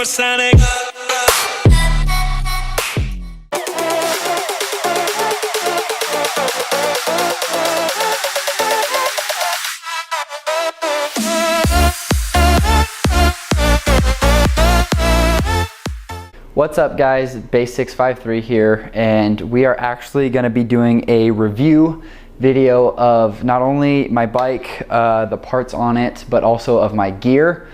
supersonic. What's up guys, Base653 here, and we are actually going to be doing a review video of not only my bike, the parts on it, but also of my gear.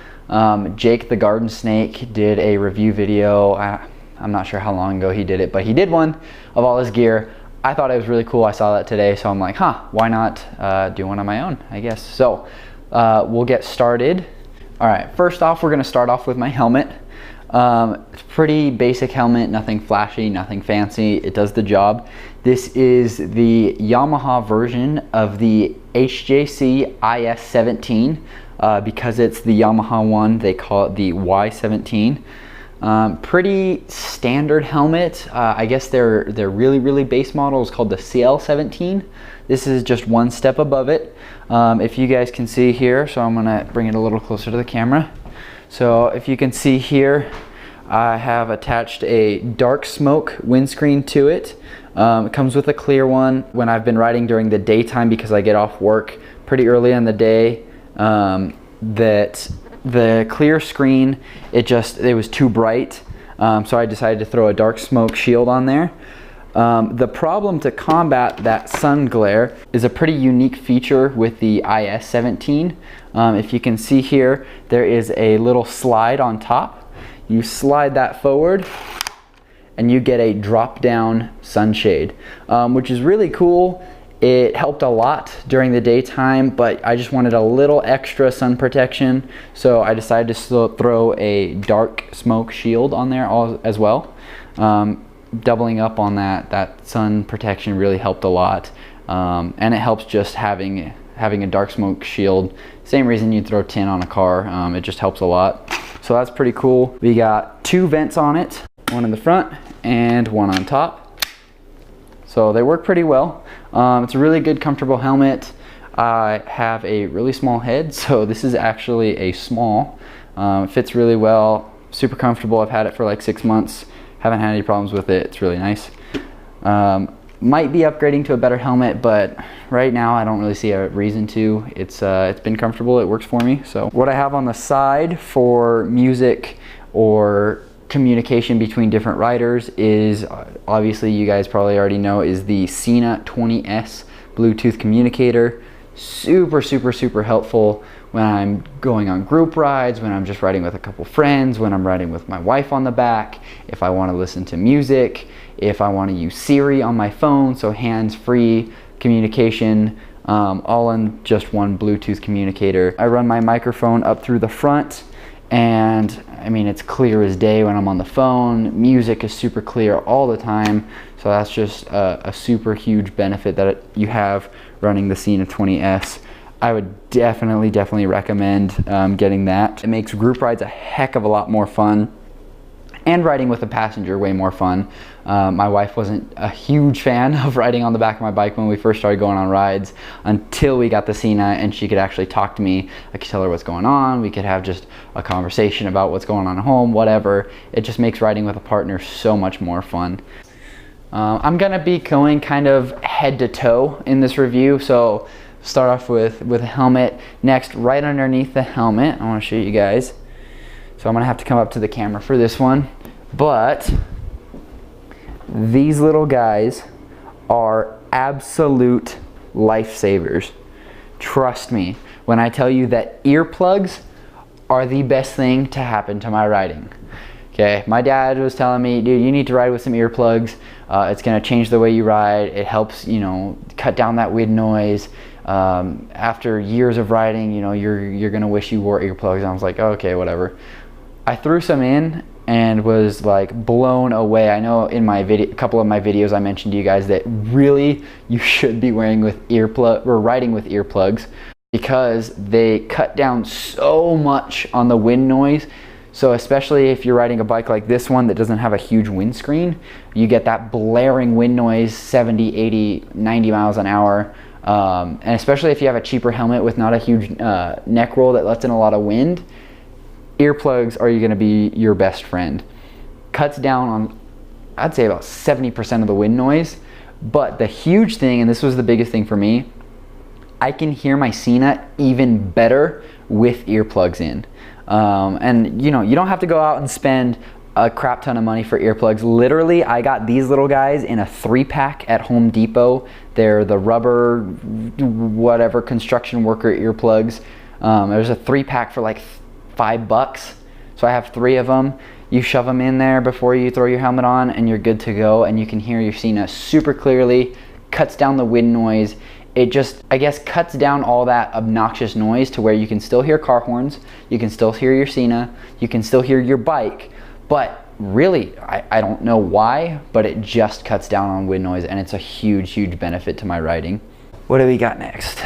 Jake the Garden Snake did a review video. I'm not sure how long ago he did it, but he did one of all his gear. I thought it was really cool. I saw that today, so I'm like, why not do one on my own, I guess. So we'll get started. All right, first off, we're going to start off with my helmet. It's a pretty basic helmet, nothing flashy, nothing fancy. It does the job. This is the Yamaha version of the HJC IS-17. Because it's the Yamaha one, they call it the Y-17. Pretty standard helmet. I guess their really base model is called the CL-17. This is just one step above it. If you guys can see here, so I'm gonna bring it a little closer to the camera. So if you can see here, I have attached a dark smoke windscreen to it. It comes with a clear one. When I've been riding during the daytime, because I get off work pretty early in the day, that the clear screen, it was too bright. So I decided to throw a dark smoke shield on there. The problem to combat that sun glare is a pretty unique feature with the IS-17. If you can see here, there is a little slide on top. You slide that forward and you get a drop down sunshade, which is really cool. It helped a lot during the daytime, but I just wanted a little extra sun protection, so I decided to throw a dark smoke shield on there as well. Doubling up on that sun protection really helped a lot, and it helps just having a dark smoke shield. Same reason you'd throw tin on a car. It just helps a lot. So that's pretty cool. We got two vents on it, one in the front and one on top. So they work pretty well. It's a really good, comfortable helmet. I have a really small head, so this is actually a small. It fits really well, super comfortable. I've had it for like 6 months. Haven't had any problems with it. It's really nice. Might be upgrading to a better helmet, but right now I don't really see a reason to. It's been comfortable. It works for me. So what I have on the side for music or communication between different riders is, obviously you guys probably already know, is the Sena 20S Bluetooth communicator. Super helpful when I'm going on group rides, when I'm just riding with a couple friends, when I'm riding with my wife on the back, if I want to listen to music, if I want to use Siri on my phone, so hands-free communication, all in just one Bluetooth communicator. I run my microphone up through the front, and I mean, it's clear as day when I'm on the phone. Music is super clear all the time, so that's just a super huge benefit that you have running the Sena 20S. I would definitely recommend getting that. It makes group rides a heck of a lot more fun, and riding with a passenger way more fun. My wife wasn't a huge fan of riding on the back of my bike when we first started going on rides, until we got the Sena and she could actually talk to me. I could tell her what's going on. We could have just a conversation about what's going on at home, whatever. It just makes riding with a partner so much more fun. I'm gonna be going kind of head to toe in this review, so start off with a helmet. Next, right underneath the helmet, I want to show you guys. So I'm gonna have to come up to the camera for this one, but these little guys are absolute lifesavers. Trust me when I tell you that earplugs are the best thing to happen to my riding. Okay, my dad was telling me, dude, you need to ride with some earplugs. It's gonna change the way you ride. It helps, you know, cut down that wind noise. After years of riding, you know, you're gonna wish you wore earplugs. And I was like, oh, okay, whatever. I threw some in and was like blown away. I know in my video, a couple of my videos, I mentioned to you guys that really you should be riding with earplugs, because they cut down so much on the wind noise. So especially if you're riding a bike like this one that doesn't have a huge windscreen, you get that blaring wind noise, 70, 80, 90 miles an hour. And especially if you have a cheaper helmet with not a huge neck roll that lets in a lot of wind, earplugs are going to be your best friend. Cuts down on, I'd say, about 70% of the wind noise. But the huge thing, and this was the biggest thing for me, I can hear my Sena even better with earplugs in. And you know, you don't have to go out and spend a crap ton of money for earplugs. Literally, I got these little guys in a 3-pack at Home Depot. They're the rubber, whatever, construction worker earplugs. There's a 3-pack for like $5. So I have 3 of them. You shove them in there before you throw your helmet on and you're good to go, and you can hear your Sena super clearly, cuts down the wind noise. It just, I guess, cuts down all that obnoxious noise to where you can still hear car horns, you can still hear your Sena, you can still hear your bike, but really, I don't know why, but it just cuts down on wind noise, and it's a huge, huge benefit to my riding. What do we got next?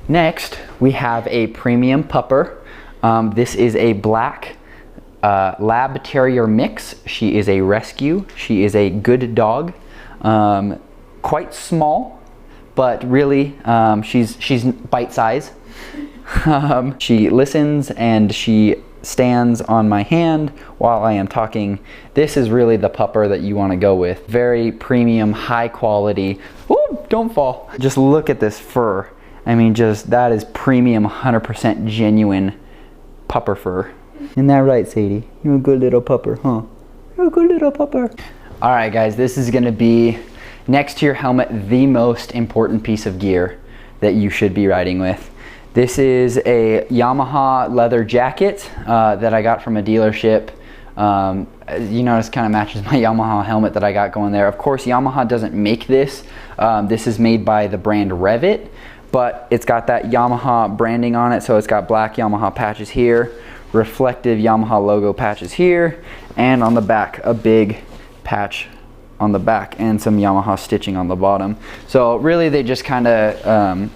Next, we have a premium pupper. This is a black Lab Terrier mix. She is a rescue. She is a good dog. Quite small, but really she's bite size. She listens and she stands on my hand while I am talking. This is really the pupper that you want to go with. Very premium, high quality. Ooh, don't fall. Just look at this fur. I mean, just, that is premium, 100% genuine pupper fur. Isn't that right, Sadie? You're a good little pupper, huh? You're a good little pupper. All right, guys, this is gonna be, next to your helmet, the most important piece of gear that you should be riding with. This is a Yamaha leather jacket that I got from a dealership. You notice, kind of matches my Yamaha helmet that I got going there. Of course, Yamaha doesn't make this. This is made by the brand Revit, but it's got that Yamaha branding on it. So it's got black Yamaha patches here, reflective Yamaha logo patches here, and on the back, a big patch on the back and some Yamaha stitching on the bottom. So really, they just kind of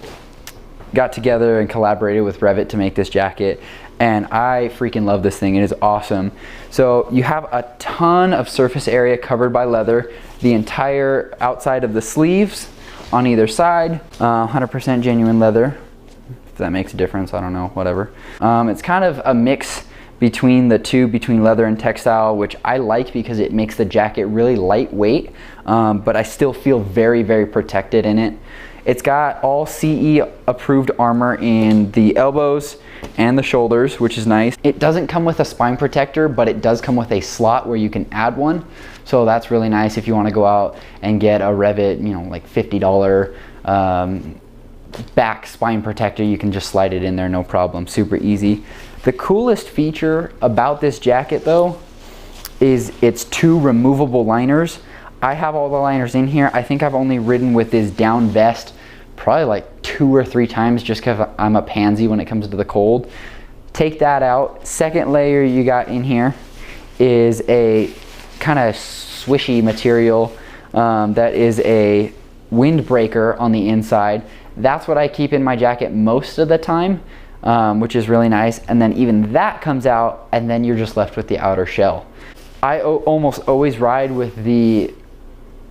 got together and collaborated with Revit to make this jacket, and I freaking love this thing. It is awesome. So you have a ton of surface area covered by leather, the entire outside of the sleeves on either side, 100% genuine leather. If that makes a difference, I don't know, whatever. It's kind of a mix between the two, between leather and textile, which I like because it makes the jacket really lightweight, but I still feel very, very protected in it. It's got all CE approved armor in the elbows and the shoulders, which is nice. It doesn't come with a spine protector, but it does come with a slot where you can add one. So that's really nice if you want to go out and get a Revit, you know, like $50 back spine protector. You can just slide it in there, no problem, super easy. The coolest feature about this jacket though is its 2 removable liners. I have all the liners in here. I think I've only ridden with this down vest probably like 2 or 3 times just because I'm a pansy when it comes to the cold. Take that out. Second layer you got in here is a kind of swishy material that is a windbreaker on the inside. That's what I keep in my jacket most of the time, which is really nice. And then even that comes out, and then you're just left with the outer shell. I almost always ride with the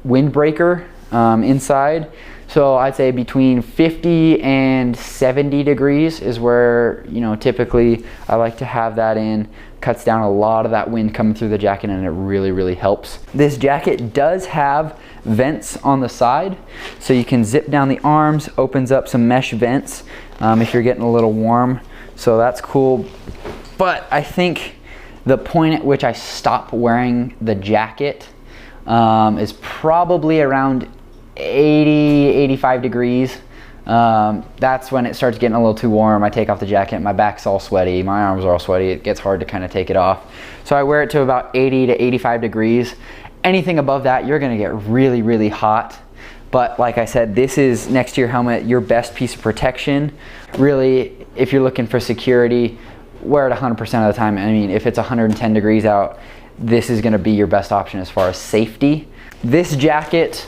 windbreaker inside. So I'd say between 50 and 70 degrees is where, you know, typically I like to have that in. Cuts down a lot of that wind coming through the jacket, and it really, really helps. This jacket does have vents on the side, so you can zip down the arms, opens up some mesh vents if you're getting a little warm. So that's cool. But I think the point at which I stop wearing the jacket is probably around 85 degrees. That's when it starts getting a little too warm. I take off the jacket, my back's all sweaty, my arms are all sweaty, it gets hard to kind of take it off. So I wear it to about 80 to 85 degrees. Anything above that, you're gonna get really, really hot. But like I said, this is, next to your helmet, your best piece of protection. Really, if you're looking for security, wear it 100% of the time. I mean, if it's 110 degrees out, this is gonna be your best option as far as safety. This jacket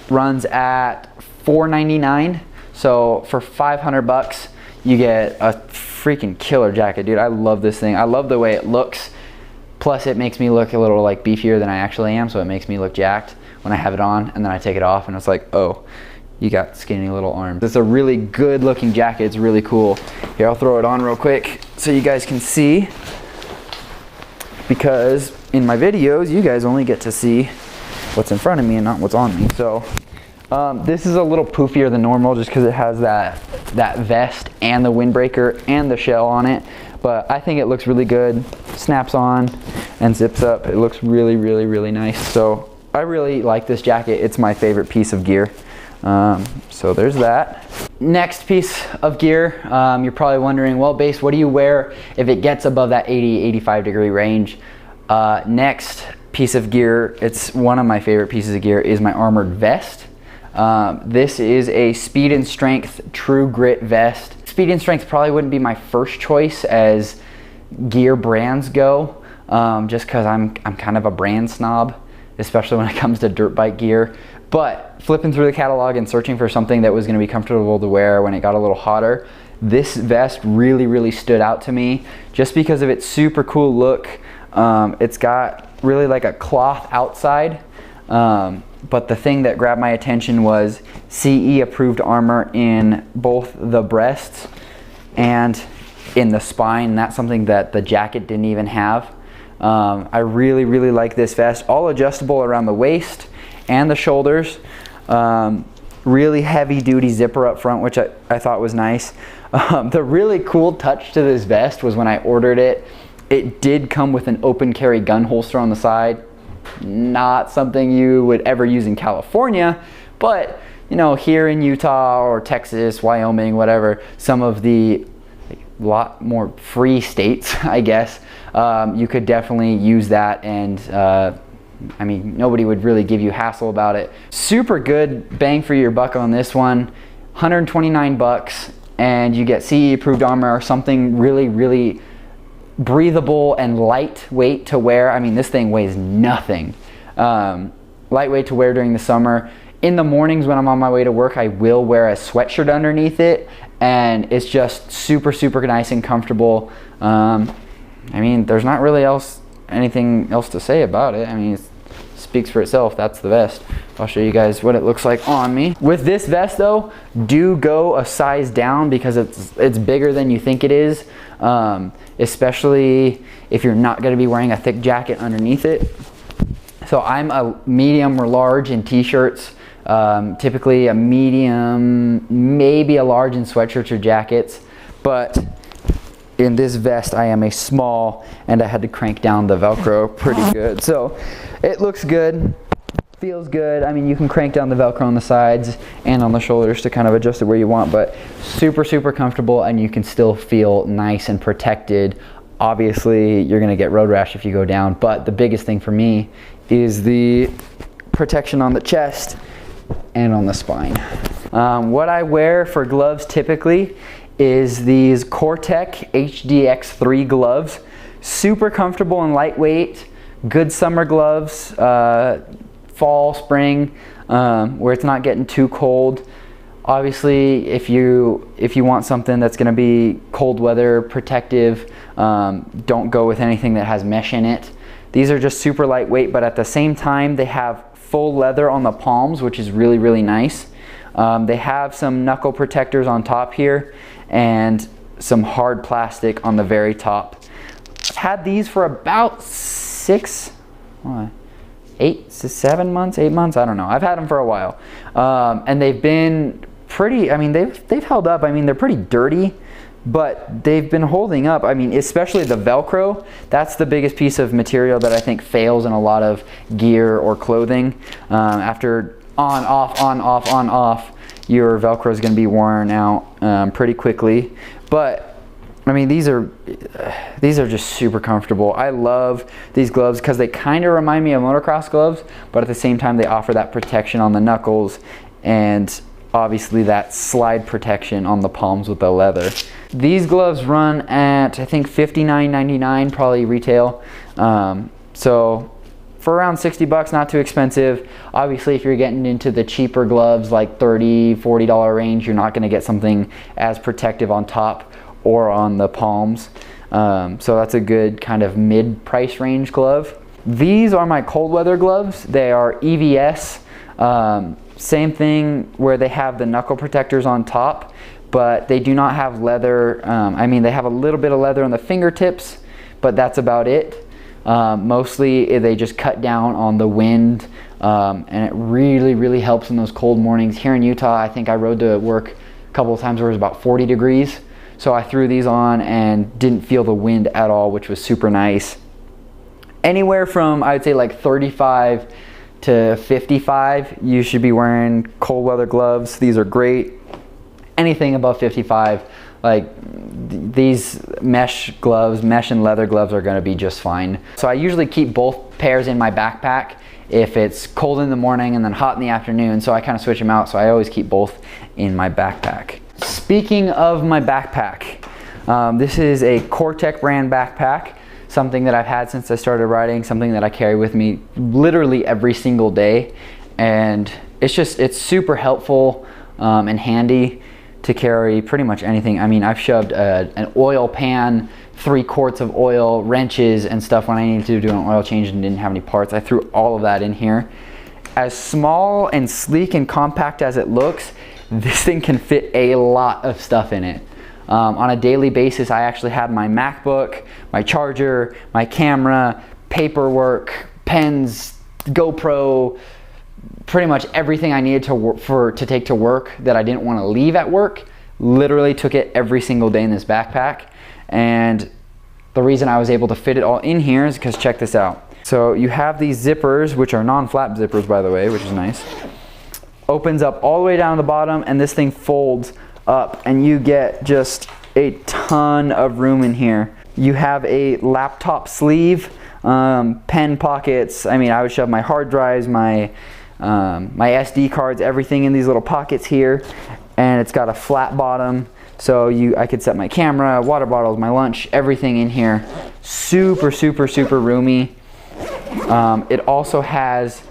runs at $499. So for 500 bucks, you get a freaking killer jacket, dude. I love this thing. I love the way it looks. Plus it makes me look a little like beefier than I actually am. So it makes me look jacked when I have it on, and then I take it off and it's like, oh, you got skinny little arms. It's a really good looking jacket. It's really cool. Here, I'll throw it on real quick so you guys can see, because in my videos, you guys only get to see what's in front of me and not what's on me. So this is a little poofier than normal just because it has that vest and the windbreaker and the shell on it. But I think it looks really good. Snaps on and zips up. It looks really, really, really nice. So I really like this jacket. It's my favorite piece of gear. So there's that. Next piece of gear, you're probably wondering, well, Base, what do you wear if it gets above that 80-85 degree range? Next piece of gear, it's one of my favorite pieces of gear, is my armored vest. This is a Speed and Strength True Grit vest. Speed and Strength probably wouldn't be my first choice as gear brands go, just because I'm kind of a brand snob, especially when it comes to dirt bike gear. But flipping through the catalog and searching for something that was going to be comfortable to wear when it got a little hotter, this vest really, really stood out to me just because of its super cool look. It's got really like a cloth outside, but the thing that grabbed my attention was CE approved armor in both the breasts and in the spine. That's something that the jacket didn't even have. I really, really like this vest. All adjustable around the waist and the shoulders. Really heavy duty zipper up front, which I thought was nice. The really cool touch to this vest was when I ordered it, it did come with an open carry gun holster on the side. Not something you would ever use in California, but you know, here in Utah or Texas, Wyoming, whatever, some of the lot more free states, I guess, you could definitely use that, and I mean, nobody would really give you hassle about it. Super good bang for your buck on this one. 129 bucks, and you get CE approved armor or something really, really breathable and lightweight to wear. I mean, this thing weighs nothing. Lightweight to wear during the summer. In the mornings when I'm on my way to work, I will wear a sweatshirt underneath it, and it's just super, super nice and comfortable. I mean, there's not really anything else to say about it. I mean, it speaks for itself. That's the vest. I'll show you guys what it looks like on me. With this vest though, do go a size down because it's bigger than you think it is, especially if you're not going to be wearing a thick jacket underneath it. So I'm a medium or large in t-shirts, typically a medium, maybe a large in sweatshirts or jackets, but in this vest I am a small, and I had to crank down the Velcro pretty good. So it looks good, feels good. I mean, you can crank down the Velcro on the sides and on the shoulders to kind of adjust it where you want, but super, super comfortable, and you can still feel nice and protected. Obviously, you're gonna get road rash if you go down, but the biggest thing for me is the protection on the chest and on the spine. What I wear for gloves typically is these Cortec HDX3 gloves. Super comfortable and lightweight, good summer gloves, fall, spring, where it's not getting too cold. Obviously, if you want something that's gonna be cold weather protective, don't go with anything that has mesh in it. These are just super lightweight, but at the same time, they have full leather on the palms, which is really, really nice. They have some knuckle protectors on top here and some hard plastic on the very top. I've had these for about 8 months, I don't know. I've had them for a while. And they've been pretty, I mean, they've held up. I mean, they're pretty dirty, but they've been holding up. I mean, especially the Velcro, that's the biggest piece of material that I think fails in a lot of gear or clothing. After on, off, your Velcro is going to be worn out pretty quickly. But I mean, these are just super comfortable. I love these gloves because they kind of remind me of motocross gloves, but at the same time they offer that protection on the knuckles and obviously that slide protection on the palms with the leather. These gloves run at, I think, $59.99 probably retail. So for around 60 bucks, not too expensive. Obviously, if you're getting into the cheaper gloves like $30, $40 range, you're not gonna get something as protective on top or on the palms. So that's a good kind of mid-price range glove. These are my cold weather gloves. They are EVS. Same thing where they have the knuckle protectors on top, but they do not have leather. I mean, they have a little bit of leather on the fingertips, but that's about it. Mostly they just cut down on the wind, and it really helps in those cold mornings. Here in Utah, I think I rode to work a couple of times where it was about 40 degrees. So I threw these on and didn't feel the wind at all, which was super nice. Anywhere from, I'd say like 35 to 55, you should be wearing cold weather gloves. These are great. Anything above 55, like these mesh gloves, mesh and leather gloves are gonna be just fine. So I usually keep both pairs in my backpack if it's cold in the morning and then hot in the afternoon, so I kind of switch them out. So I always keep both in my backpack. Speaking of my backpack, this is a Cortec brand backpack, something that I've had since I started riding, something that I carry with me literally every single day. And it's super helpful and handy to carry pretty much anything. I mean, I've shoved an oil pan, 3 quarts of oil, wrenches and stuff when I needed to do an oil change and didn't have any parts. I threw all of that in here. As small and sleek and compact as it looks, this thing can fit a lot of stuff in it. On a daily basis, I actually had my MacBook, my charger, my camera, paperwork, pens, GoPro, pretty much everything I needed to take to work that I didn't want to leave at work. Literally took it every single day in this backpack. And the reason I was able to fit it all in here is because check this out. So you have these zippers, which are non-flap zippers by the way, which is nice. Opens up all the way down to the bottom, and this thing folds up and you get just a ton of room in here. You have a laptop sleeve, pen pockets. I mean, I would shove my hard drives, my SD cards, everything in these little pockets here. And it's got a flat bottom, so I could set my camera, water bottles, my lunch, everything in here. Super roomy. It also has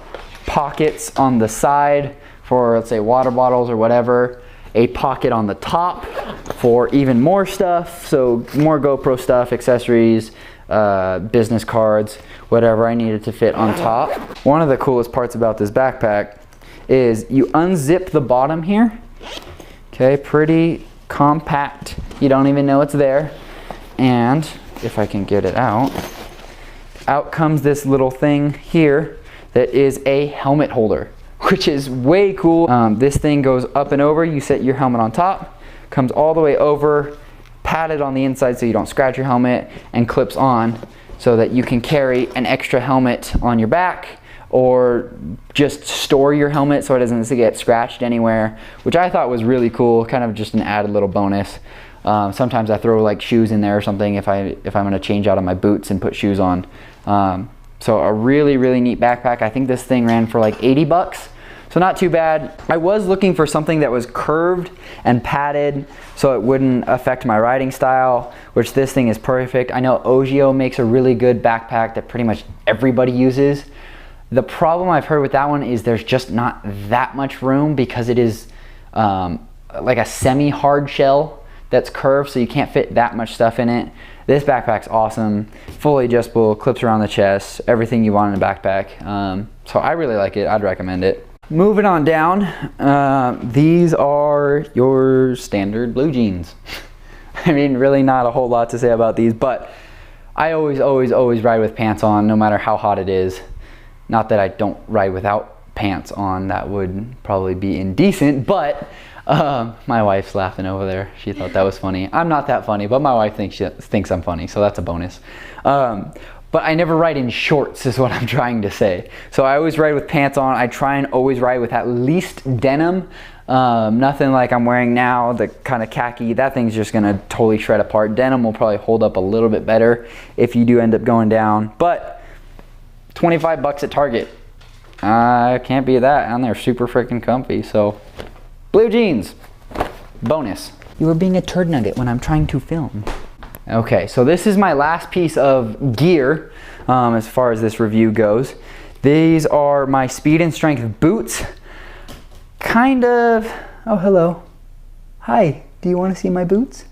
pockets on the side for, let's say, water bottles or whatever. A pocket on the top for even more stuff, so more GoPro stuff, accessories, business cards, whatever I needed to fit on top. One of the coolest parts about this backpack is you unzip the bottom here. Okay, pretty compact. You don't even know it's there. And if I can get it out comes this little thing here that is a helmet holder, which is way cool. This thing goes up and over. You set your helmet on top, comes all the way over, padded on the inside so you don't scratch your helmet, and clips on so that you can carry an extra helmet on your back or just store your helmet so it doesn't get scratched anywhere, which I thought was really cool, kind of just an added little bonus. Sometimes I throw like shoes in there or something if I'm gonna change out of my boots and put shoes on. So a really neat backpack. I think this thing ran for like 80 bucks. So not too bad. I was looking for something that was curved and padded so it wouldn't affect my riding style, which this thing is perfect. I know Ogio makes a really good backpack that pretty much everybody uses. The problem I've heard with that one is there's just not that much room because it is like a semi-hard shell that's curved, so you can't fit that much stuff in it. This backpack's awesome, fully adjustable, clips around the chest, everything you want in a backpack. So I really like it, I'd recommend it. Moving on down, these are your standard blue jeans. I mean, really not a whole lot to say about these, but I always ride with pants on, no matter how hot it is. Not that I don't ride without pants on, that would probably be indecent, but my wife's laughing over there. She thought that was funny. I'm not that funny, but my wife thinks I'm funny, so that's a bonus. But I never ride in shorts is what I'm trying to say. So I always ride with pants on. I try and always ride with at least denim. Nothing like I'm wearing now, the kind of khaki. That thing's just gonna totally shred apart. Denim will probably hold up a little bit better if you do end up going down. But 25 bucks at Target. I can't beat that, and they're super freaking comfy. So blue jeans, bonus. You were being a turd nugget when I'm trying to film. Okay, so this is my last piece of gear as far as this review goes. These are my Speed and Strength boots. Kind of, oh hello. Hi, do you want to see my boots?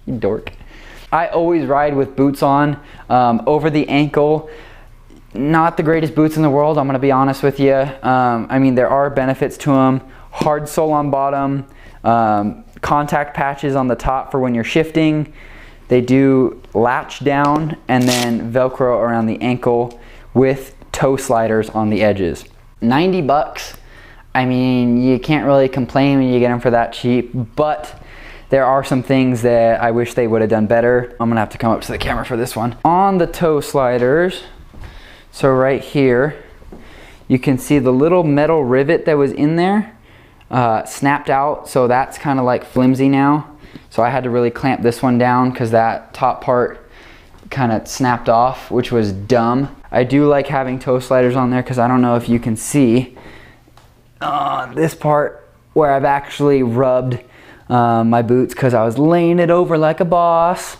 You dork. I always ride with boots on over the ankle. Not the greatest boots in the world, I'm gonna be honest with you. I mean, there are benefits to them. Hard sole on bottom, contact patches on the top for when you're shifting. They do latch down and then Velcro around the ankle with toe sliders on the edges. 90 bucks. I mean, you can't really complain when you get them for that cheap, but there are some things that I wish they would have done better. I'm gonna have to come up to the camera for this one. On the toe sliders, so right here, you can see the little metal rivet that was in there snapped out, so that's kind of like flimsy now. So I had to really clamp this one down because that top part kind of snapped off, which was dumb. I do like having toe sliders on there because I don't know if you can see this part where I've actually rubbed my boots because I was laying it over like a boss.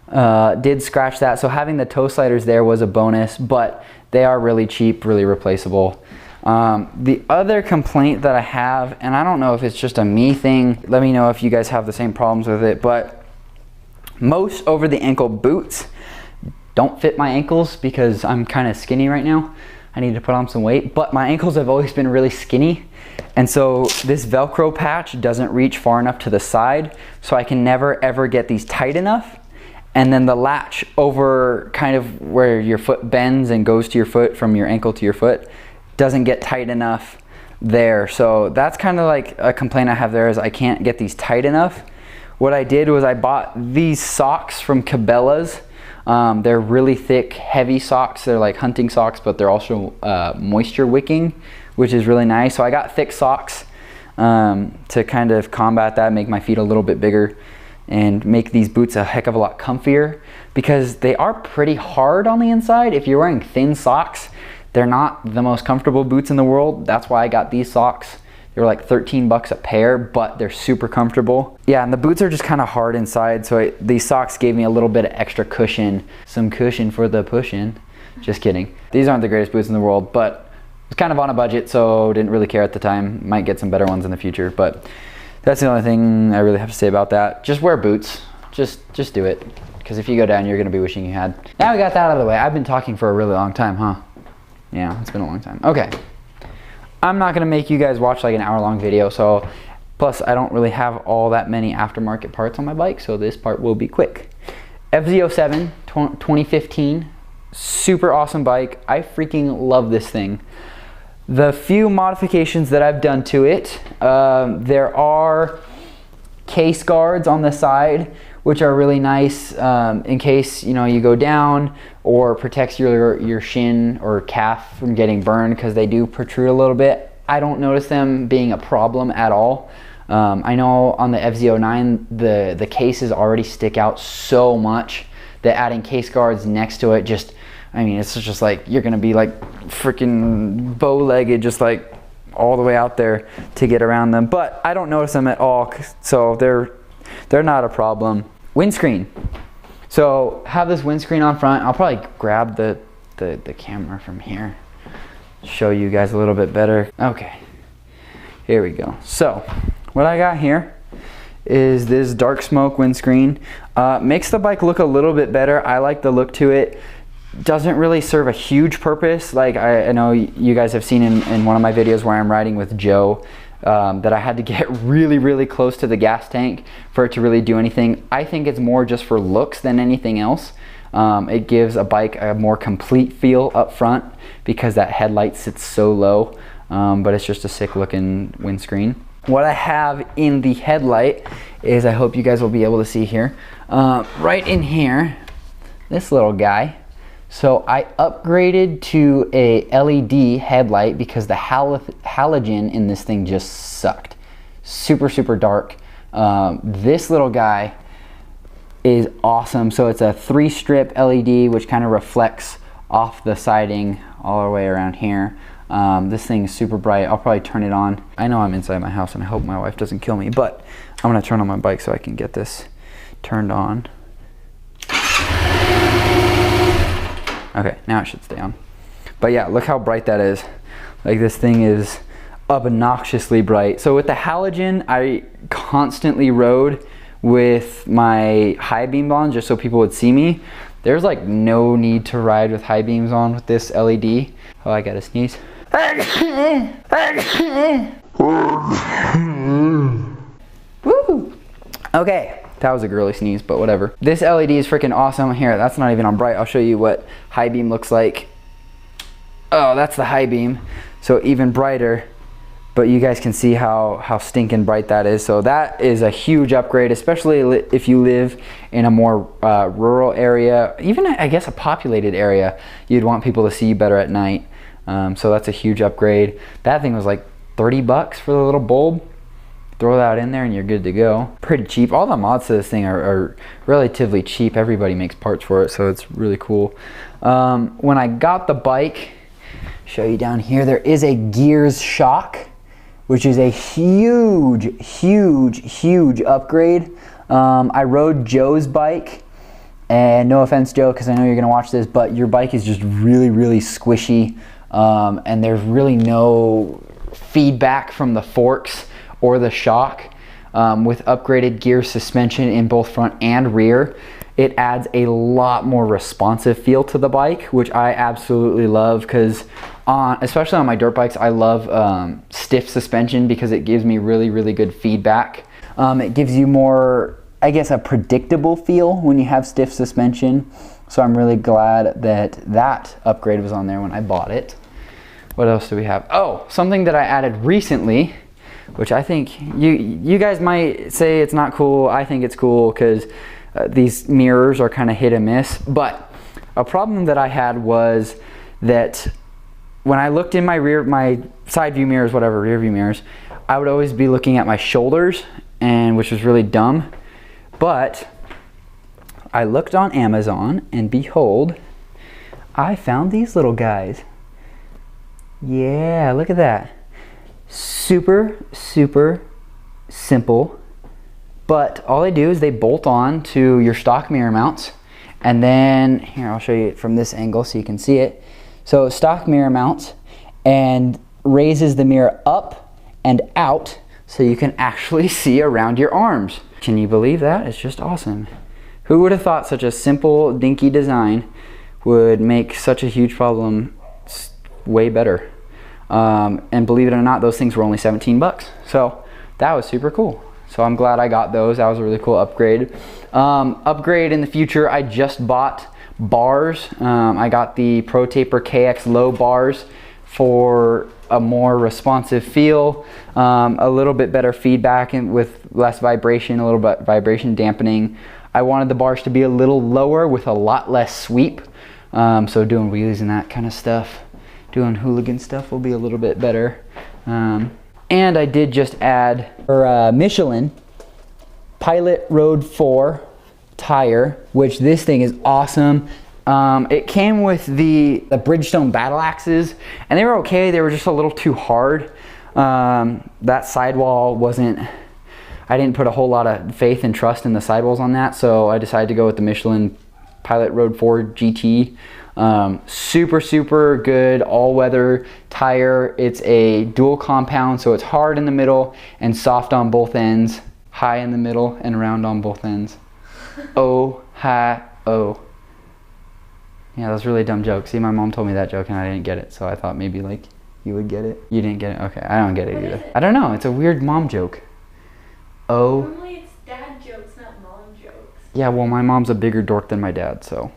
Did scratch that, so having the toe sliders there was a bonus, but they are really cheap, really replaceable. The other complaint that I have, and I don't know if it's just a me thing, let me know if you guys have the same problems with it, but most over the ankle boots don't fit my ankles because I'm kind of skinny right now. I need to put on some weight, but my ankles have always been really skinny. And so this Velcro patch doesn't reach far enough to the side, so I can never ever get these tight enough. And then the latch over kind of where your foot bends and goes to your foot from your ankle to your foot doesn't get tight enough there. So that's kind of like a complaint I have there, is I can't get these tight enough. What I did was I bought these socks from Cabela's. They're really thick, heavy socks. They're like hunting socks, but they're also moisture wicking, which is really nice. So I got thick socks to kind of combat that, make my feet a little bit bigger and make these boots a heck of a lot comfier, because they are pretty hard on the inside. If you're wearing thin socks, they're not the most comfortable boots in the world. That's why I got these socks. They were like 13 bucks a pair, but they're super comfortable. Yeah, and the boots are just kind of hard inside, so these socks gave me a little bit of extra cushion. Some cushion for the pushing. Just kidding. These aren't the greatest boots in the world, but I was kind of on a budget, so didn't really care at the time. Might get some better ones in the future, but that's the only thing I really have to say about that. Just wear boots. Just do it, because if you go down, you're gonna be wishing you had. Now we got that out of the way. I've been talking for a really long time, huh? Yeah, it's been a long time. Okay. I'm not gonna make you guys watch like an hour-long video, so plus I don't really have all that many aftermarket parts on my bike, so this part will be quick. FZ07 2015, super awesome bike. I freaking love this thing. The few modifications that I've done to it, there are case guards on the side, which are really nice in case you go down, or protects your shin or calf from getting burned, because they do protrude a little bit. I don't notice them being a problem at all. I know on the FZ09 the cases already stick out so much that adding case guards next to it it's just like you're gonna be like freaking bow-legged, just like all the way out there to get around them. But I don't notice them at all, so they're not a problem. Windscreen. So have this windscreen on front. I'll probably grab the camera from here, show you guys a little bit better. Okay, here we go. So what I got here is this dark smoke windscreen. Makes the bike look a little bit better. I like the look to it. Doesn't really serve a huge purpose. Like I know you guys have seen in one of my videos where I'm riding with Joe, that I had to get really close to the gas tank for it to really do anything. I think it's more just for looks than anything else. It gives a bike a more complete feel up front because that headlight sits so low, but it's just a sick looking windscreen. What I have in the headlight is, I hope you guys will be able to see here, right in here, this little guy. So I upgraded to a LED headlight because the halogen in this thing just sucked. Super dark. This little guy is awesome. So it's a 3-strip LED, which kind of reflects off the siding all the way around here. This thing is super bright. I'll probably turn it on. I know I'm inside my house and I hope my wife doesn't kill me, but I'm gonna turn on my bike so I can get this turned on. Okay, now it should stay on. But yeah, look how bright that is. Like, this thing is obnoxiously bright. So with the halogen, I constantly rode with my high beam on just so people would see me. There's like no need to ride with high beams on with this LED. Oh, I gotta sneeze. Woo! Okay, that was a girly sneeze, but whatever. This LED is freaking awesome. Here, that's not even on bright. I'll show you what high beam looks like. Oh, that's the high beam. So even brighter, but you guys can see how stinking bright that is. So that is a huge upgrade, especially if you live in a more rural area, even I guess a populated area. You'd want people to see you better at night. So that's a huge upgrade. That thing was like 30 bucks for the little bulb. Throw that in there and you're good to go. Pretty cheap. All the mods to this thing are relatively cheap. Everybody makes parts for it, so it's really cool. When I got the bike, show you down here, there is a Gears shock, which is a huge upgrade. I rode Joe's bike, and no offense, Joe, because I know you're gonna watch this, but your bike is just really squishy, and there's really no feedback from the forks or the shock. With upgraded gear suspension in both front and rear, it adds a lot more responsive feel to the bike, which I absolutely love, because especially on my dirt bikes, I love stiff suspension because it gives me really good feedback. It gives you more, I guess, a predictable feel when you have stiff suspension. So I'm really glad that that upgrade was on there when I bought it. What else do we have? Oh, something that I added recently, which I think you guys might say it's not cool. I think it's cool because these mirrors are kind of hit and miss. But a problem that I had was that when I looked in my side view mirrors, whatever, rear view mirrors, I would always be looking at my shoulders, and which was really dumb. But I looked on Amazon, and behold, I found these little guys. Yeah, look at that. Super simple, but all they do is they bolt on to your stock mirror mounts, and then here, I'll show you it from this angle so you can see it. So stock mirror mounts, and raises the mirror up and out so you can actually see around your arms. Can you believe that? It's just awesome. Who would have thought such a simple dinky design would make such a huge problem way better? And believe it or not, those things were only 17 bucks. So that was super cool. So I'm glad I got those. That was a really cool upgrade. Upgrade in the future, I just bought bars. I got the Pro Taper KX Low bars for a more responsive feel, a little bit better feedback and with less vibration, a little bit vibration dampening. I wanted the bars to be a little lower with a lot less sweep. So doing wheelies and that kind of stuff, doing hooligan stuff will be a little bit better. And I did just add our Michelin Pilot Road 4 tire, which this thing is awesome. It came with the Bridgestone battle axes, and they were okay. They were just a little too hard. That sidewall wasn't, I didn't put a whole lot of faith and trust in the sidewalls on that, so I decided to go with the Michelin Pilot Road 4 GT. Super good all-weather tire. It's a dual compound, so it's hard in the middle and soft on both ends, high in the middle and round on both ends. Oh, hi, oh. Yeah, that was a really dumb joke. See, my mom told me that joke and I didn't get it, so I thought maybe like you would get it. You didn't get it? Okay, I don't get it either. I don't know, it's a weird mom joke. Oh. Normally it's dad jokes, not mom jokes. Yeah, well, my mom's a bigger dork than my dad, so.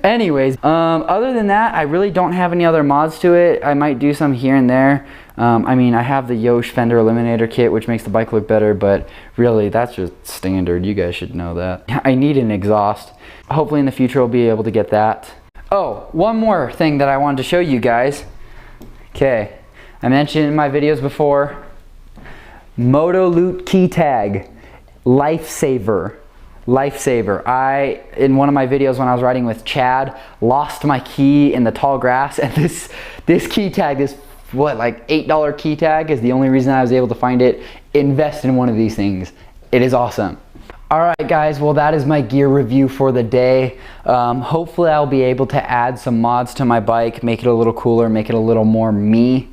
Anyways, other than that, I really don't have any other mods to it. I might do some here and there. I mean, I have the Yosh fender eliminator kit, which makes the bike look better, but really, that's just standard. You guys should know that. I need an exhaust. Hopefully in the future, I'll be able to get that. Oh, one more thing that I wanted to show you guys. Okay, I mentioned in my videos before, Motoloot key tag, lifesaver. I, in one of my videos when I was riding with Chad, lost my key in the tall grass, and this key tag, this what, like $8 key tag is the only reason I was able to find it. Invest in one of these things. It is awesome. Alright guys, well that is my gear review for the day. Hopefully I'll be able to add some mods to my bike, make it a little cooler, make it a little more me.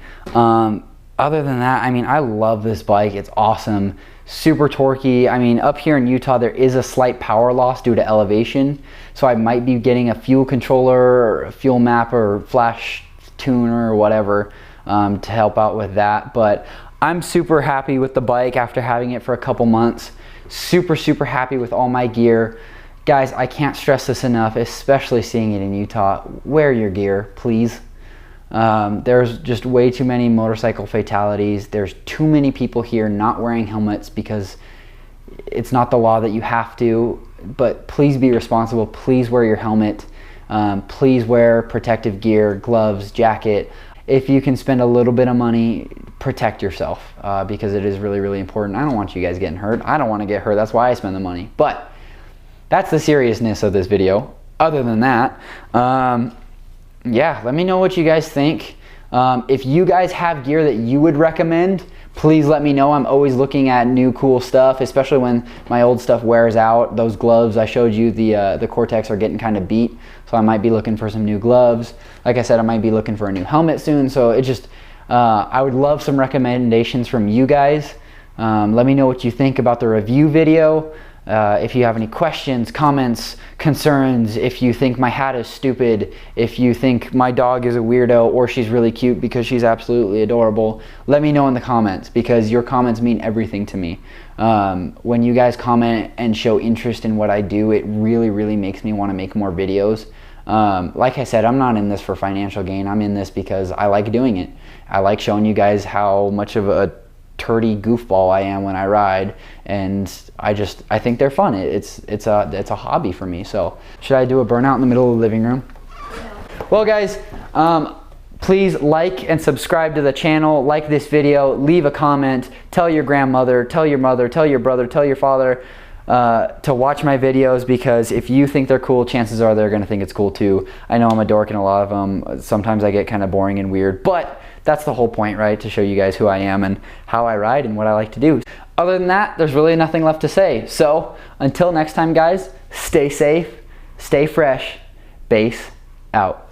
other than that, I mean, I love this bike. It's awesome, super torquey. I mean, up here in Utah, there is a slight power loss due to elevation. So I might be getting a fuel controller or a fuel map or flash tuner or whatever to help out with that. But I'm super happy with the bike after having it for a couple months. Super, super happy with all my gear. Guys, I can't stress this enough, especially seeing it in Utah. Wear your gear, please. There's just way too many motorcycle fatalities. There's too many people here not wearing helmets because it's not the law that you have to, but please be responsible. Please wear your helmet. Please wear protective gear, gloves, jacket. If you can spend a little bit of money, protect yourself because it is really, really important. I don't want you guys getting hurt. I don't want to get hurt. That's why I spend the money. But that's the seriousness of this video. Other than that, yeah, let me know what you guys think. If you guys have gear that you would recommend, please let me know. I'm always looking at new cool stuff, especially when my old stuff wears out. Those gloves I showed you, the Cortex, are getting kind of beat, so I might be looking for some new gloves. Like I said, I might be looking for a new helmet soon, so it just, I would love some recommendations from you guys. Let me know what you think about the review video. If you have any questions, comments, concerns, if you think my hat is stupid, if you think my dog is a weirdo or she's really cute because she's absolutely adorable, let me know in the comments because your comments mean everything to me. When you guys comment and show interest in what I do, it really, really makes me want to make more videos. Like I said, I'm not in this for financial gain. I'm in this because I like doing it. I like showing you guys how much of a turdy goofball I am when I ride, and I think they're fun. It's a hobby for me. So should I do a burnout in the middle of the living room? No. Well guys, please like and subscribe to the channel, like this video, leave a comment, tell your grandmother, tell your mother, tell your brother, tell your father to watch my videos, because if you think they're cool, chances are they're gonna think it's cool too. I know I'm a dork in a lot of them. Sometimes I get kind of boring and weird, but that's the whole point, right? To show you guys who I am and how I ride and what I like to do. Other than that, there's really nothing left to say. So until next time, guys, stay safe, stay fresh, base out.